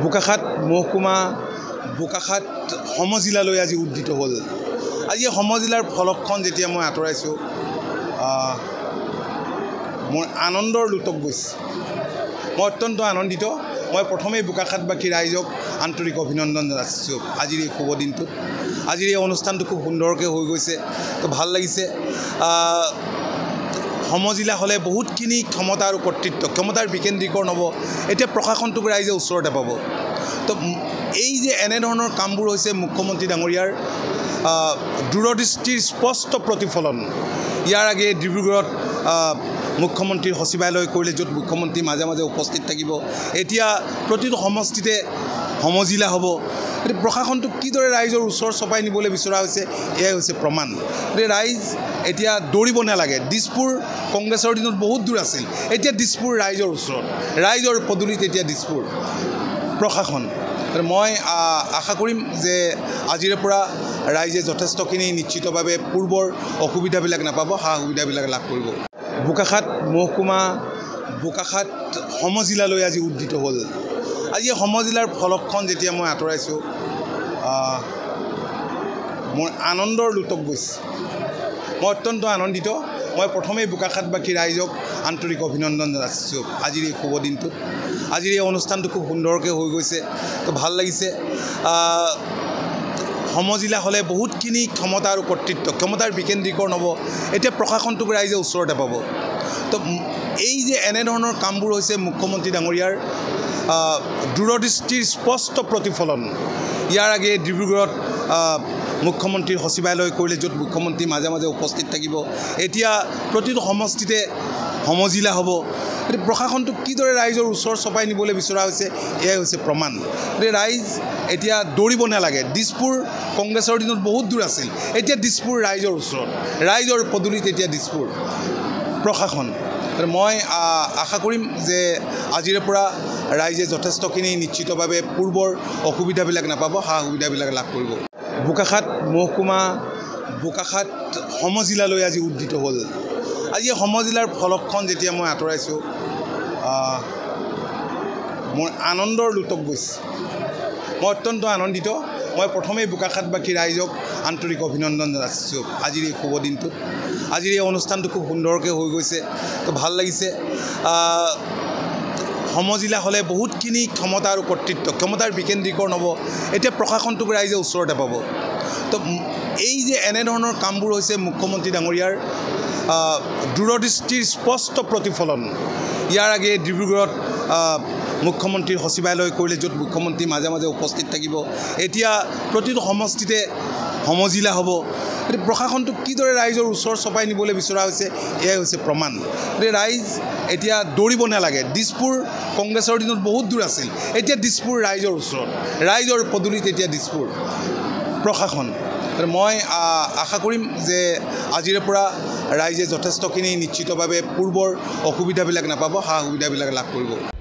বোকাখাত মহকুমা বোকাখাত সমজিলালৈ আজি উদ্দিত হ'ল। আজি সমজিলাৰ ফলকখন যেতিয়া মই আঁতৰাইছোঁ মোৰ আনন্দৰ লোটক গৈছে। মই অত্যন্ত আনন্দিত। মই প্ৰথমেই বোকাখাতবাসী ৰাইজক আন্তৰিক অভিনন্দন জনাইছোঁ আজিৰ এই শুভ দিনটোত। আজিৰ এই অনুষ্ঠানটো খুব সুন্দৰকৈ হৈ গৈছে, তো ভাল লাগিছে। সমজিলা হ'লে বহুতখিনি ক্ষমতা আৰু ক্ষমতাৰ বিকেন্দ্ৰীকৰণ হ'ব। এতিয়া প্ৰশাসনটোক ৰাইজে ওচৰতে পাব। তো এই যে এনেধৰণৰ কামবোৰ হৈছে মুখ্যমন্ত্ৰী ডাঙৰীয়াৰ দূৰদৃষ্টিৰ স্পষ্ট প্ৰতিফলন। ইয়াৰ আগেয়ে ডিব্ৰুগড়ত মুখ্যমন্ত্ৰীৰ সচিবালয় কৰিলে, য'ত মুখ্যমন্ত্ৰী মাজে মাজে উপস্থিত থাকিব। এতিয়া প্ৰতিটো সমষ্টিতে সমজিলা হ'ব। গতিকে প্ৰশাসনটোক কিদৰে ৰাইজৰ ওচৰ চপাই নিবলৈ বিচৰা হৈছে, এয়াই হৈছে প্ৰমাণ। গতিকে ৰাইজ এতিয়া দৌৰিব নালাগে। দিছপুৰ কংগ্ৰেছৰ দিনত বহুত দূৰ আছিল, এতিয়া দিছপুৰ ৰাইজৰ ওচৰত, ৰাইজৰ পদূলিত এতিয়া দিছপুৰ প্ৰশাসন। মই আশা কৰিম যে আজিৰে পৰা ৰাইজে যথেষ্টখিনি নিশ্চিতভাৱে পূৰ্বৰ অসুবিধাবিলাক নাপাব, সা সুবিধাবিলাক লাভ কৰিব। বোকাখাত মহকুমা বোকাখাত সমজিলালৈ আজি উদ্দিত হ'ল। আজি সমজিলাৰ ফলকখন যেতিয়া মই আঁতৰাইছোঁ মোৰ আনন্দৰ লোটক গৈছে। মই অত্যন্ত আনন্দিত। মই প্ৰথমেই বোকাখাতবাসী ৰাইজক আন্তৰিক অভিনন্দন জনাইছোঁ আজিৰ এই শুভ দিনটোত। আজিৰ এই অনুষ্ঠানটো খুব সুন্দৰকৈ হৈ গৈছে, তো ভাল লাগিছে। সমজিলা হ'লে বহুতখিনি ক্ষমতা আৰু ক্ষমতাৰ বিকেন্দ্ৰীকৰণ হ'ব। এতিয়া প্ৰশাসনটোক ৰাইজে ওচৰতে পাব। তো এই যে এনেধৰণৰ কামবোৰ হৈছে মুখ্যমন্ত্ৰী ডাঙৰীয়াৰ দূৰদৃষ্টিৰ স্পষ্ট প্ৰতিফলন। ইয়াৰ আগেয়ে ডিব্ৰুগড়ত মুখ্যমন্ত্ৰীৰ সচিবালয় কৰিলে, য'ত মুখ্যমন্ত্ৰী মাজে মাজে উপস্থিত থাকিব। এতিয়া প্ৰতিটো সমষ্টিতে সমজিলা হ'ব। গতিকে প্ৰশাসনটোক কিদৰে ৰাইজৰ ওচৰ চপাই নিবলৈ বিচৰা হৈছে, এয়াই হৈছে প্ৰমাণ। গতিকে ৰাইজ এতিয়া দৌৰিব নালাগে। দিছপুৰ কংগ্ৰেছৰ দিনত বহুত দূৰ আছিল, এতিয়া দিছপুৰ ৰাইজৰ ওচৰত, ৰাইজৰ পদূলিত এতিয়া দিছপুৰ প্ৰশাসন। মই আশা কৰিম যে আজিৰে পৰা ৰাইজে যথেষ্টখিনি নিশ্চিতভাৱে পূৰ্বৰ অসুবিধাবিলাক নাপাব, সা সুবিধাবিলাক লাভ কৰিব। বোকাখাত মহকুমা বোকাখাত সমজিলালৈ আজি উদ্দিত হ'ল। আজি সমজিলাৰ ফলকখন যেতিয়া মই আঁতৰাইছোঁ মোৰ আনন্দৰ লোটক গৈছে। মই অত্যন্ত আনন্দিত। মই প্ৰথমেই বোকাখাতবাসী ৰাইজক আন্তৰিক অভিনন্দন জনাইছোঁ আজিৰ এই শুভ দিনটোত। আজিৰ এই অনুষ্ঠানটো খুব সুন্দৰকৈ হৈ গৈছে, তো ভাল লাগিছে। সমজিলা হ'লে বহুতখিনি ক্ষমতা আৰু ক্ষমতাৰ বিকেন্দ্ৰীকৰণ হ'ব। এতিয়া প্ৰশাসনটোক ৰাইজে ওচৰতে পাব। তো এই যে এনেধৰণৰ কামবোৰ হৈছে মুখ্যমন্ত্ৰী ডাঙৰীয়াৰ দূৰদৃষ্টিৰ স্পষ্ট প্ৰতিফলন। ইয়াৰ আগেয়ে ডিব্ৰুগড়ত মুখ্যমন্ত্ৰীৰ সচিবালয় কৰিলে, য'ত মুখ্যমন্ত্ৰী মাজে মাজে উপস্থিত থাকিব। এতিয়া প্ৰতিটো সমষ্টিতে সমজিলা হ'ব। গতিকে প্ৰশাসনটোক কিদৰে ৰাইজৰ ওচৰ চপাই নিবলৈ বিচৰা হৈছে, এয়াই হৈছে প্ৰমাণ। গতিকে ৰাইজ এতিয়া দৌৰিব নালাগে। দিছপুৰ কংগ্ৰেছৰ দিনত বহুত দূৰ আছিল, এতিয়া দিছপুৰ ৰাইজৰ ওচৰত, ৰাইজৰ পদূলিত এতিয়া দিছপুৰ প্ৰশাসন। মই আশা কৰিম যে আজিৰে পৰা ৰাইজে যথেষ্টখিনি নিশ্চিতভাৱে পূৰ্বৰ অসুবিধাবিলাক নাপাব, সা সুবিধাবিলাক লাভ কৰিব।